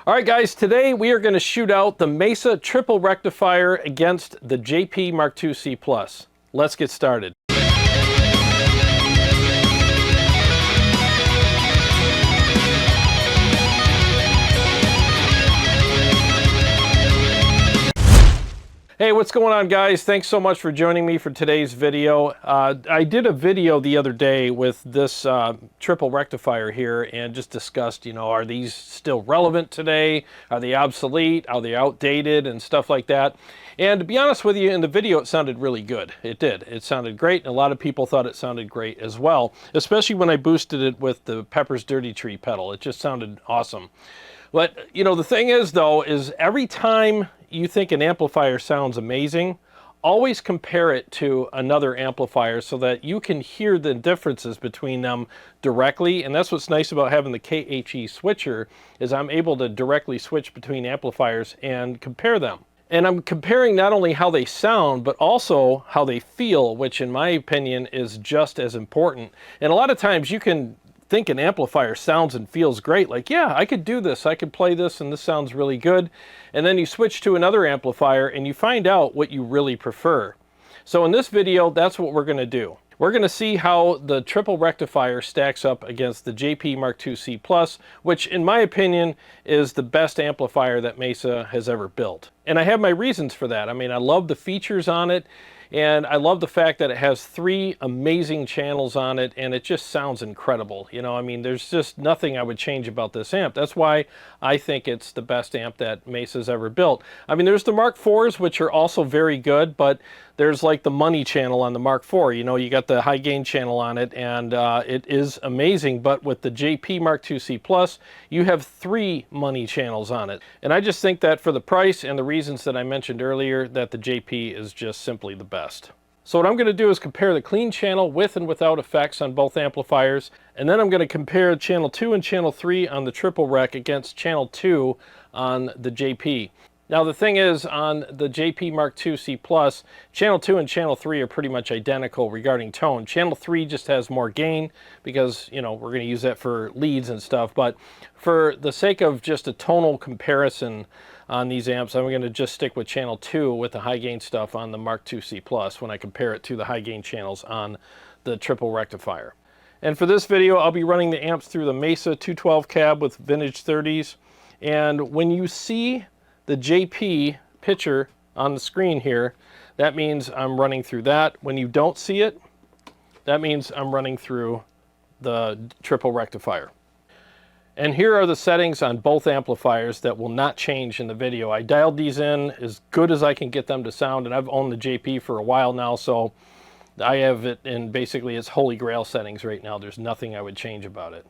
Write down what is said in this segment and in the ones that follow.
All right, guys, today we are going to shoot out the Mesa Triple Rectifier against the JP Mark II C+. Let's get started. Hey, what's going on, guys? Thanks so much for joining me for today's video. I did a video the other day with this triple rectifier here and just discussed, are these still relevant today? Are they obsolete? Are they outdated and stuff like that? And to be honest with you, in the video, it sounded really good. It did. It sounded great, and a lot of people thought it sounded great as well, especially when I boosted it with the Pepper's Dirty Tree pedal. It just sounded awesome. But, the thing is, though, is every time you think an amplifier sounds amazing, always compare it to another amplifier so that you can hear the differences between them directly. And that's what's nice about having the KHE switcher, is I'm able to directly switch between amplifiers and compare them. And I'm comparing not only how they sound, but also how they feel, which in my opinion is just as important. And a lot of times you can think an amplifier sounds and feels great, like, yeah, I could do this, I could play this, and this sounds really good. And then you switch to another amplifier and you find out what you really prefer. So in this video, that's what we're going to do. We're going to see how the triple rectifier stacks up against the JP Mark II C+, which in my opinion is the best amplifier that Mesa has ever built. And I have my reasons for that. I mean, I love the features on it, and I love the fact that it has 3 amazing channels on it, and it just sounds incredible. I mean, there's just nothing I would change about this amp. That's why I think it's the best amp that Mesa's ever built. I mean, there's the Mark IVs, which are also very good, but there's like the money channel on the Mark IV. You got the high gain channel on it, and it is amazing. But with the JP Mark II C+, you have 3 money channels on it. And I just think that for the price and the reasons that I mentioned earlier, that the JP is just simply the best. So what I'm going to do is compare the clean channel with and without effects on both amplifiers, and then I'm going to compare channel 2 and channel 3 on the triple rec against channel 2 on the JP. Now the thing is, on the JP Mark II C+, channel 2 and channel 3 are pretty much identical regarding tone. Channel 3 just has more gain because, we're going to use that for leads and stuff, but for the sake of just a tonal comparison on these amps, I'm going to just stick with channel 2 with the high gain stuff on the Mark II C+ when I compare it to the high gain channels on the triple rectifier. And for this video, I'll be running the amps through the Mesa 212 cab with vintage 30s. And when you see the JP picture on the screen here, that means I'm running through that. When you don't see it, that means I'm running through the triple rectifier. And here are the settings on both amplifiers that will not change in the video. I dialed these in as good as I can get them to sound, and I've owned the JP for a while now, so I have it in basically its holy grail settings right now. There's nothing I would change about it.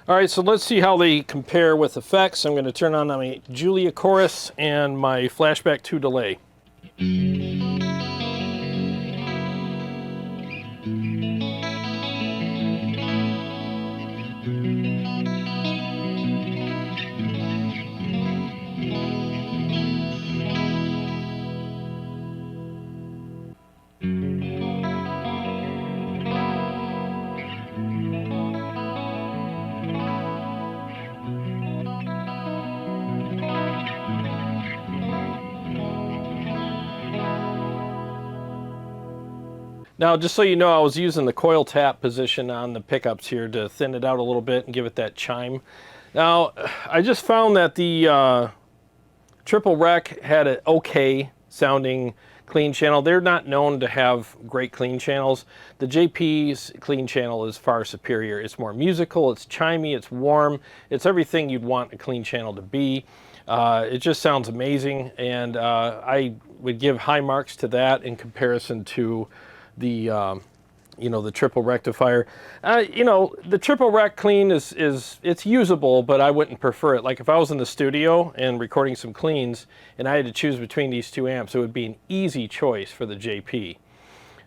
All right, so let's see how they compare with effects. I'm going to turn on my Julia chorus and my flashback 2 delay. Now, just so you know, I was using the coil tap position on the pickups here to thin it out a little bit and give it that chime. Now, I just found that the triple rec had an okay sounding clean channel. They're not known to have great clean channels. The JP's clean channel is far superior. It's more musical, it's chimey, it's warm, it's everything you'd want a clean channel to be. It just sounds amazing, and I would give high marks to that in comparison to the you know, the triple rectifier. You know, the triple rec clean it's usable, but I wouldn't prefer it. Like if I was in the studio and recording some cleans and I had to choose between these two amps, it would be an easy choice for the JP.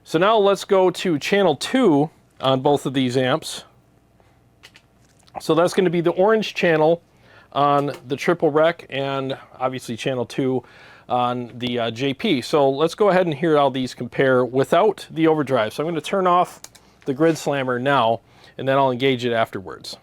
So now let's go to channel 2 on both of these amps. So that's going to be the orange channel on the triple rec, and obviously channel 2 on the JP. So let's go ahead and hear how these compare without the overdrive. So I'm going to turn off the grid slammer now, and then I'll engage it afterwards.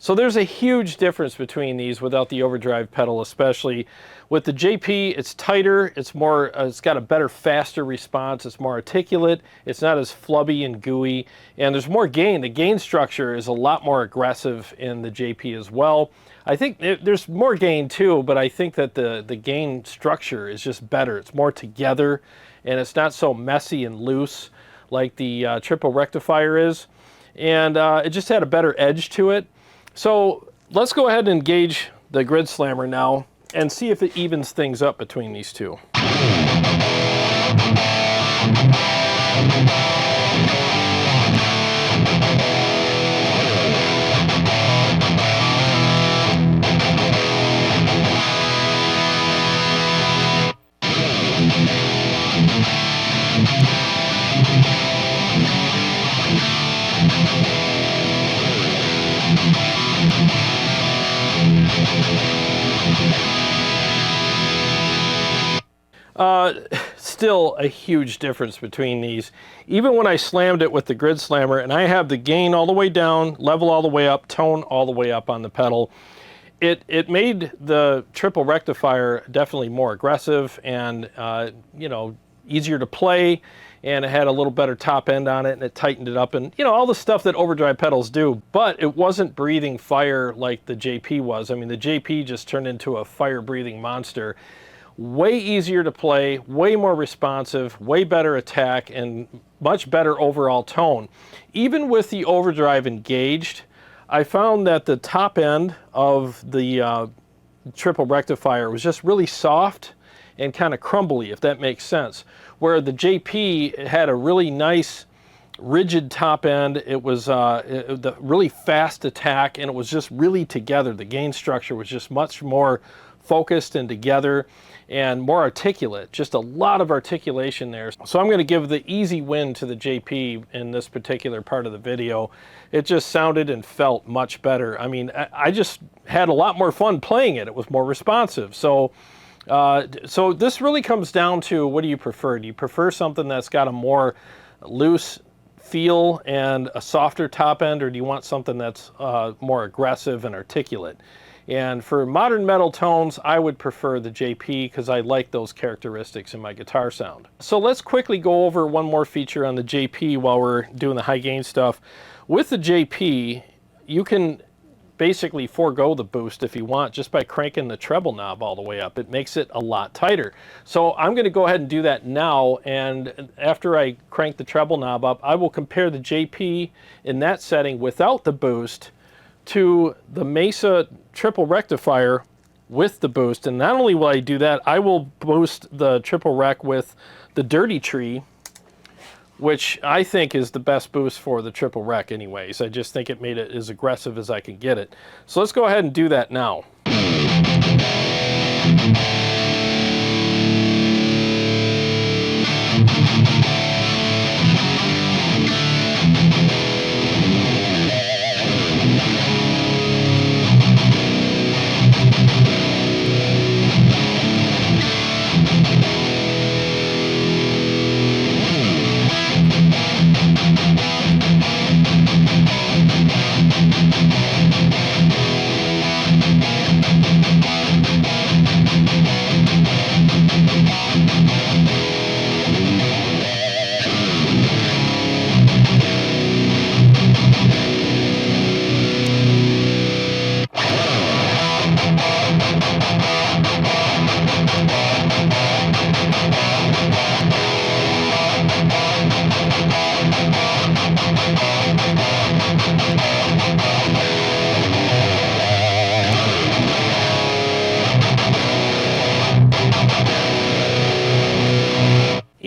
So there's a huge difference between these without the overdrive pedal, especially. With the JP, it's tighter, it's more, it's got a better, faster response, it's more articulate, it's not as flubby and gooey, and there's more gain. The gain structure is a lot more aggressive in the JP as well. I think there's more gain too, but I think that the gain structure is just better. It's more together, and it's not so messy and loose like the triple rectifier is. And it just had a better edge to it. So let's go ahead and engage the grid slammer now and see if it evens things up between these two. Still a huge difference between these. Even when I slammed it with the grid slammer, and I have the gain all the way down, level all the way up, tone all the way up on the pedal, it made the triple rectifier definitely more aggressive and you know, easier to play, and it had a little better top end on it, and it tightened it up, and you know, all the stuff that overdrive pedals do. But it wasn't breathing fire like the JP was. I mean, the JP just turned into a fire breathing monster. Way easier to play, way more responsive, way better attack, and much better overall tone. Even with the overdrive engaged, I found that the top end of the triple rectifier was just really soft and kind of crumbly, if that makes sense. Where the JP had a really nice rigid top end. It was the really fast attack, and it was just really together. The gain structure was just much more focused and together and more articulate, just a lot of articulation there. So I'm going to give the easy win to the JP in this particular part of the video. It just sounded and felt much better. I mean, I just had a lot more fun playing it. It was more responsive. So so this really comes down to, what do you prefer? Do you prefer something that's got a more loose feel and a softer top end, or do you want something that's more aggressive and articulate? And for modern metal tones, I would prefer the JP because I like those characteristics in my guitar sound. So let's quickly go over one more feature on the JP while we're doing the high gain stuff. With the JP, you can basically forego the boost if you want just by cranking the treble knob all the way up. It makes it a lot tighter. So I'm going to go ahead and do that now, and after I crank the treble knob up, I will compare the JP in that setting without the boost to the Mesa Triple Rectifier with the boost. And not only will I do that, I will boost the triple rec with the Dirty Tree, which I think is the best boost for the triple rec anyways. I just think it made it as aggressive as I can get it. So let's go ahead and do that now.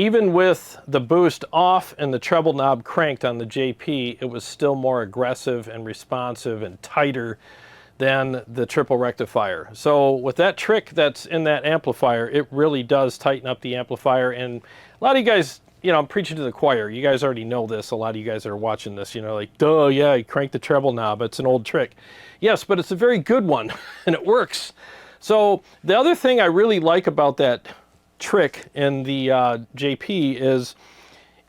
even with the boost off and the treble knob cranked on the JP, it was still more aggressive and responsive and tighter than the triple rectifier. So with that trick that's in that amplifier, it really does tighten up the amplifier. And a lot of you guys, you know, I'm preaching to the choir. You guys already know this. A lot of you guys that are watching this, you know, like, duh, yeah, you crank the treble knob. It's an old trick. Yes, but it's a very good one, and it works. So the other thing I really like about that trick in the JP is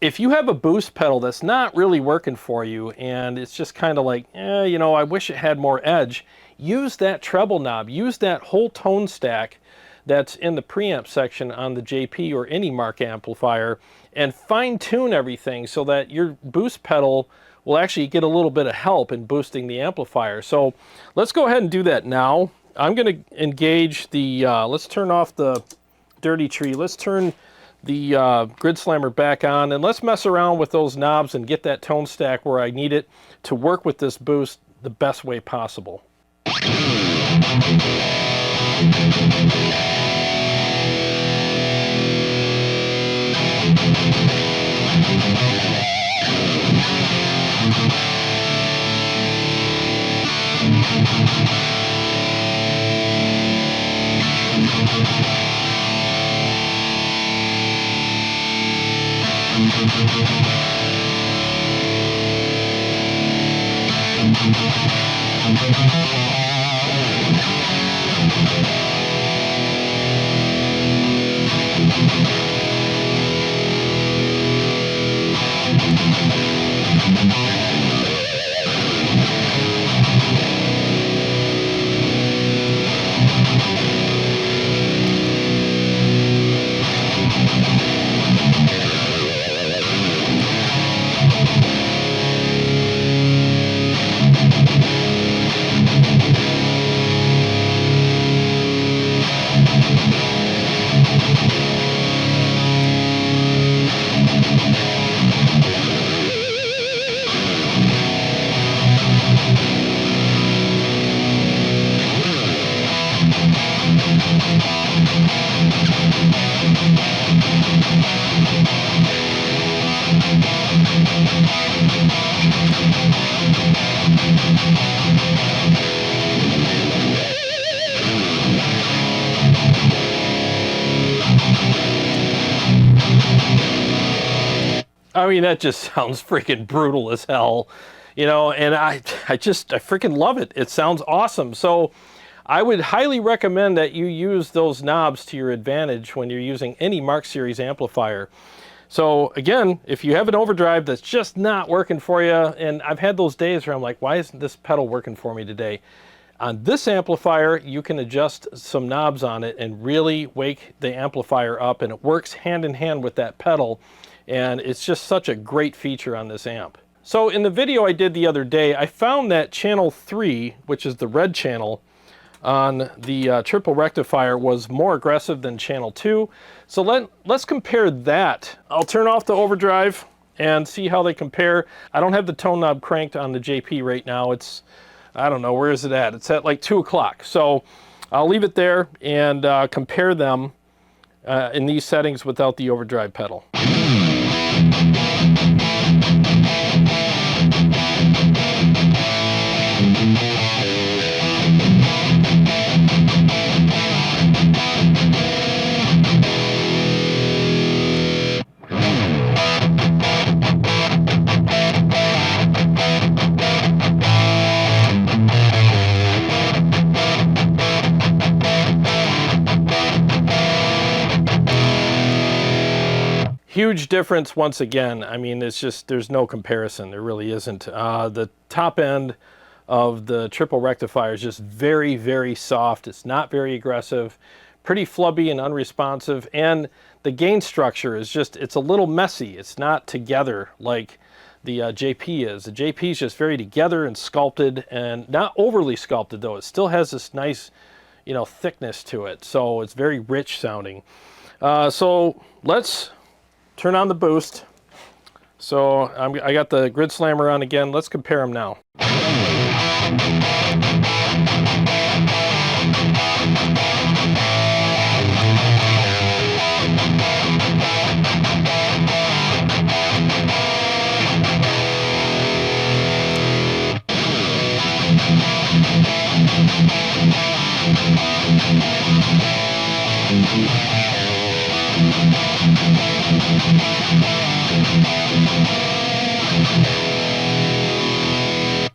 if you have a boost pedal that's not really working for you and it's just kind of like, you know, I wish it had more edge, use that treble knob. Use that whole tone stack that's in the preamp section on the JP or any Mark amplifier and fine-tune everything so that your boost pedal will actually get a little bit of help in boosting the amplifier. So let's go ahead and do that now. I'm going to engage the, let's turn off the dirty tree. Let's turn the grid slammer back on and let's mess around with those knobs and get that tone stack where I need it to work with this boost the best way possible. I mean, that just sounds freaking brutal as hell, you know, and I freaking love it. It sounds awesome. So I would highly recommend that you use those knobs to your advantage when you're using any Mark Series amplifier. So again, if you have an overdrive that's just not working for you, and I've had those days where I'm like, why isn't this pedal working for me today? On this amplifier, you can adjust some knobs on it and really wake the amplifier up, and it works hand in hand with that pedal. And it's just such a great feature on this amp. So in the video I did the other day, I found that channel 3, which is the red channel on the triple rectifier, was more aggressive than channel 2. So let's compare that. I'll turn off the overdrive and see how they compare. I don't have the tone knob cranked on the JP right now. It's, I don't know, where is it at? It's at like 2 o'clock. So I'll leave it there and compare them in these settings without the overdrive pedal. Huge difference once again. I mean, it's just, there's no comparison. There really isn't. The top end of the triple rectifier is just very, very soft. It's not very aggressive, pretty flubby and unresponsive. And the gain structure is just, it's a little messy. It's not together like the JP is. The JP is just very together and sculpted, and not overly sculpted though. It still has this nice, you know, thickness to it. So it's very rich sounding. So let's turn on the boost. So I got the grid slammer on again. Let's compare them now.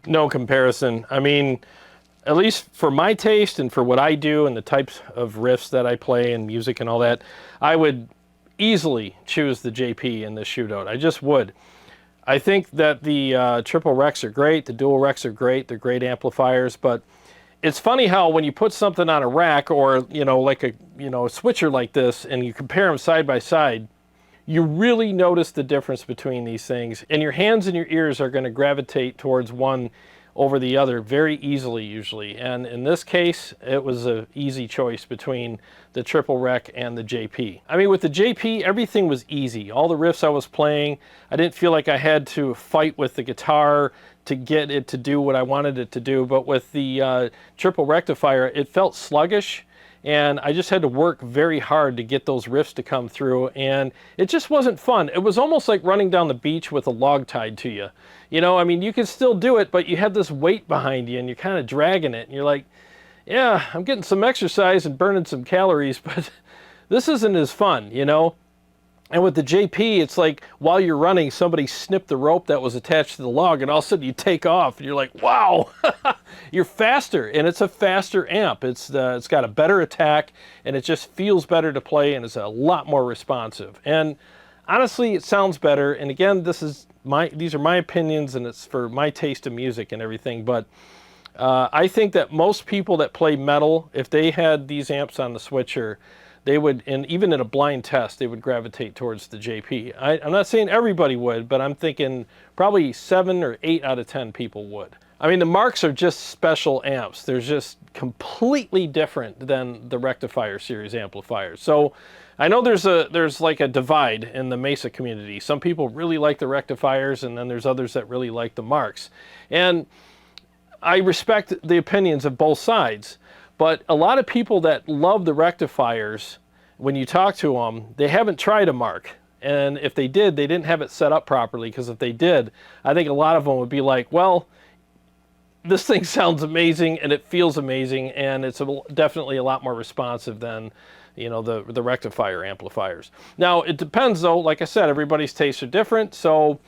No comparison. I mean, at least for my taste and for what I do and the types of riffs that I play and music and all that, I would easily choose the JP in this shootout. I just would. I think that the triple Recs are great, the dual Recs are great, they're great amplifiers, but it's funny how when you put something on a rack or, like a switcher like this and you compare them side by side, you really notice the difference between these things, and your hands and your ears are going to gravitate towards one over the other very easily usually. And in this case, it was an easy choice between the triple rec and the JP. I mean, with the JP, everything was easy. All the riffs I was playing, I didn't feel like I had to fight with the guitar to get it to do what I wanted it to do. But with the triple rectifier, it felt sluggish, and I just had to work very hard to get those riffs to come through, and it just wasn't fun. It was almost like running down the beach with a log tied to you. I mean, you can still do it, but you have this weight behind you, and you're kind of dragging it, and you're like, yeah, I'm getting some exercise and burning some calories, but this isn't as fun, And with the JP, it's like while you're running, somebody snipped the rope that was attached to the log, and all of a sudden you take off, and you're like, wow, you're faster, and it's a faster amp. It's got a better attack, and it just feels better to play, and it's a lot more responsive. And honestly, it sounds better. And again, these are my opinions, and it's for my taste of music and everything. But I think that most people that play metal, if they had these amps on the switcher, they would, and even in a blind test, they would gravitate towards the JP. I'm not saying everybody would, but I'm thinking probably 7 or 8 out of 10 people would. I mean, the Marks are just special amps. They're just completely different than the Rectifier series amplifiers. So I know there's like a divide in the Mesa community. Some people really like the Rectifiers, and then there's others that really like the Marks. And I respect the opinions of both sides. But a lot of people that love the rectifiers, when you talk to them, they haven't tried a Mark. And if they did, they didn't have it set up properly, because if they did, I think a lot of them would be like, well, this thing sounds amazing and it feels amazing, and it's definitely a lot more responsive than the rectifier amplifiers. Now, it depends though. Like I said, everybody's tastes are different, so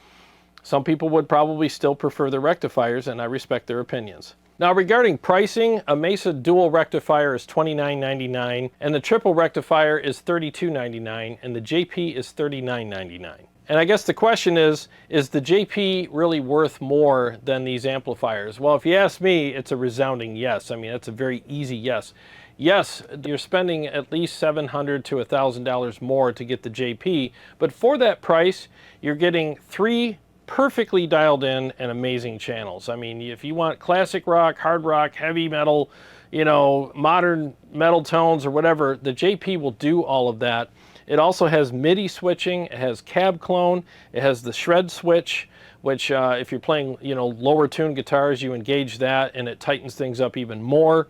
some people would probably still prefer the rectifiers, and I respect their opinions. Now, regarding pricing, a Mesa dual rectifier is $29.99, and the triple rectifier is $32.99, and the JP is $39.99. And I guess the question is the JP really worth more than these amplifiers? Well, if you ask me, it's a resounding yes. I mean, that's a very easy yes. Yes, you're spending at least $700 to $1,000 more to get the JP, but for that price, you're getting 3 perfectly dialed in and amazing channels. I mean, if you want classic rock, hard rock, heavy metal, modern metal tones or whatever, the JP will do all of that. It also has MIDI switching, it has cab clone, it has the shred switch, which if you're playing, lower tuned guitars, you engage that and it tightens things up even more.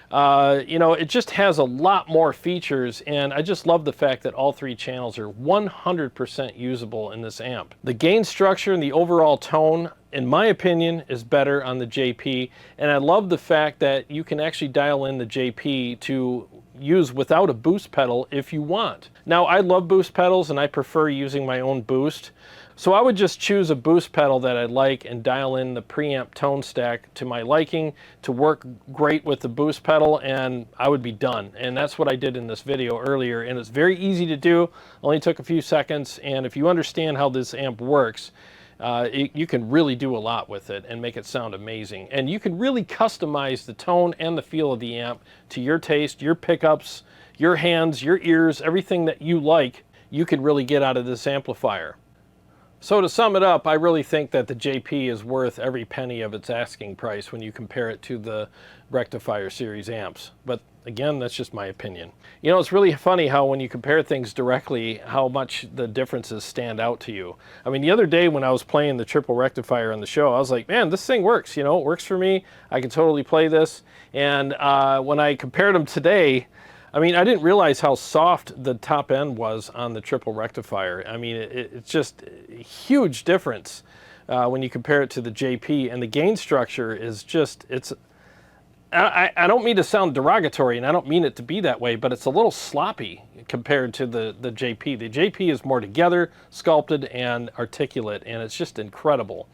It just has a lot more features, and I just love the fact that all 3 channels are 100% usable in this amp. The gain structure and the overall tone, in my opinion, is better on the JP, and I love the fact that you can actually dial in the JP to use without a boost pedal if you want. Now, I love boost pedals, and I prefer using my own boost. So I would just choose a boost pedal that I like and dial in the preamp tone stack to my liking to work great with the boost pedal, and I would be done. And that's what I did in this video earlier, and it's very easy to do. Only took a few seconds, and if you understand how this amp works, you can really do a lot with it and make it sound amazing. And you can really customize the tone and the feel of the amp to your taste, your pickups, your hands, your ears, everything that you like, you can really get out of this amplifier. So to sum it up, I really think that the JP is worth every penny of its asking price when you compare it to the Rectifier series amps. But again, that's just my opinion. It's really funny how when you compare things directly, how much the differences stand out to you. I mean, the other day when I was playing the triple rectifier on the show, I was like, man, this thing works. It works for me. I can totally play this. And when I compared them today, I mean, I didn't realize how soft the top end was on the triple rectifier. I mean, it's just a huge difference when you compare it to the JP, and the gain structure is just, I don't mean to sound derogatory, and I don't mean it to be that way, but it's a little sloppy compared to the JP. The JP is more together, sculpted, and articulate, and it's just incredible.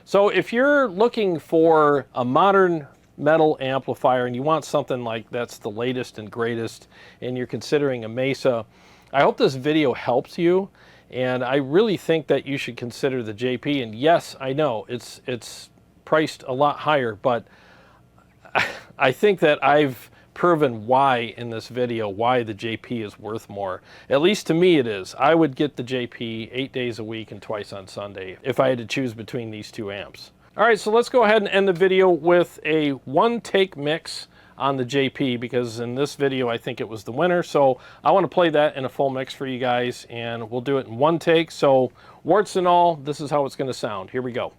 So if you're looking for a modern metal amplifier and you want something like that's the latest and greatest and you're considering a Mesa, I hope this video helps you, and I really think that you should consider the JP. And yes, I know it's priced a lot higher, but I think that I've proven why in this video, why the JP is worth more. At least to me it is. I would get the JP 8 days a week and twice on Sunday if I had to choose between these two amps. All right, so let's go ahead and end the video with a one-take mix on the JP, because in this video I think it was the winner. So I want to play that in a full mix for you guys, and we'll do it in one take. So warts and all, this is how it's going to sound. Here we go.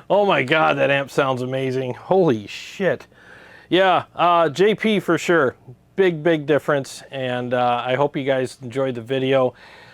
Oh my God, that amp sounds amazing. Holy shit. Yeah, JP for sure. Big difference, and I hope you guys enjoyed the video.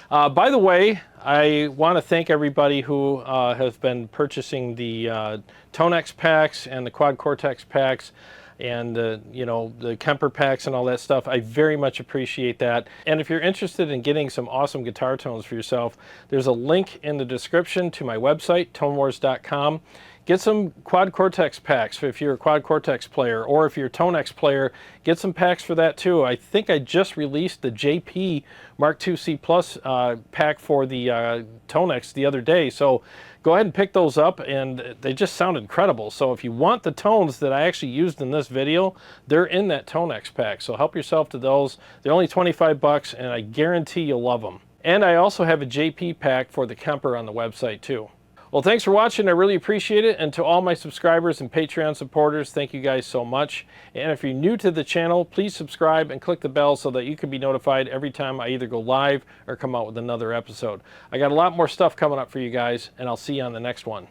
By the way, I want to thank everybody who has been purchasing the Tonex packs and the Quad Cortex packs, and you know, the KEMPER packs and all that stuff. I very much appreciate that. And if you're interested in getting some awesome guitar tones for yourself, there's a link in the description to my website, tonewars.com. Get some Quad Cortex packs if you're a Quad Cortex player, or if you're a Tonex player, get some packs for that too. I think I just released the JP Mark II C Plus pack for the Tonex the other day, so go ahead and pick those up, and they just sound incredible. So if you want the tones that I actually used in this video, they're in that Tonex pack, so help yourself to those. They're only 25 bucks, and I guarantee you'll love them. And I also have a JP pack for the KEMPER on the website too. Well, thanks for watching. I really appreciate it. And to all my subscribers and Patreon supporters, thank you guys so much. And if you're new to the channel, please subscribe and click the bell so that you can be notified every time I either go live or come out with another episode. I got a lot more stuff coming up for you guys, and I'll see you on the next one.